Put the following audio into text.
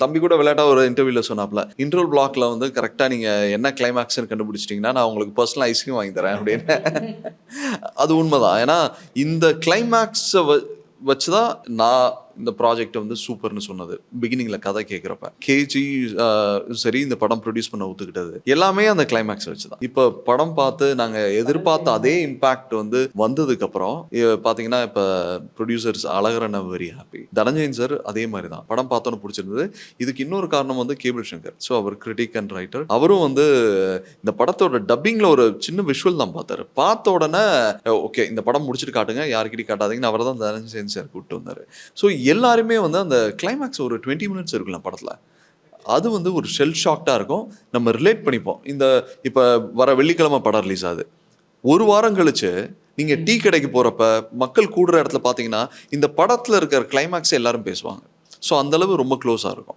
தம்பி கூட விளையாட்டா ஒரு இன்டர்வியூல சொன்னாப்ல, இன்டர்வல் பிளாக்ல வந்து கரெக்ட்டா நீங்க என்ன கிளைமாக்ஸ்ன்னு கண்டுபிடிச்சிட்டீங்கன்னா, நான் உங்களுக்கு பர்சனலா ஐஸ்கிரீம் வாங்கி தரேன் அப்படின்னு. அது உண்மதான். ஏன்னா, இந்த கிளைமாக்ஸ வச்சு தான் நான் இந்த ப்ராஜெக்ட் வந்து சூப்பர்ன்னு சொன்னது. பிகினிங்ல கதை கேட்கிறப்ப. கேஜி சரி இந்த படம் ப்ரொடியூஸ் பண்ண ஒத்துக்கிட்டது. எல்லாமே அந்த கிளைமாக்ஸ வச்சு தான். இப்ப படம் பார்த்து நாங்க எதிர்பார்த்த அதே இம்பாக்ட் வந்து வந்ததுக்கப்புறம் பார்த்தீங்கன்னா, இப்ப producers Azhagar very happy. Dhananjayan sir அதே மாரி தான். படம் பார்த்தோனே புடிச்சிருந்தது. இதுக்கு இன்னொரு காரணம் வந்து கேபிள் சங்கர். ஸோ அவர் கிரிட்டிக் அண்ட் ரைட்டர். அவரும் வந்து இந்த படத்தோட டப்பிங்ல ஒரு சின்ன விஷுவல் தான் பார்த்தாரு. பார்த்த உடனே ஓகே இந்த படம் முடிச்சுட்டு காட்டுங்க, யார்கிட்டயும் காட்டாதீங்கன்னு அவர தான் தனஞ்சயன் சார் கூட்டிட்டு வந்தாரு. ஸோ எல்லாருமே வந்து அந்த கிளைமாக்ஸ் ஒரு 20 மினிட்ஸ் இருக்குல்ல படத்துல. அது வந்து ஒரு ஷெல் ஷாக்டா இருக்கும். நம்ம ரிலேட் பண்ணிப்போம். இப்ப வர வெள்ளிக்கிழமை படம் ரிலீஸ் ஆகுது. 1 வாரம் கழிச்சு நீங்க டீ கடைக்கு போறப்ப, மக்கள் கூடுற இடத்துல பார்த்தீங்கன்னா, இந்த படத்துல இருக்கிற கிளைமாக்ஸ எல்லாரும் பேசுவாங்க. ஸோ அந்த அளவு ரொம்ப க்ளோஸா இருக்கும்.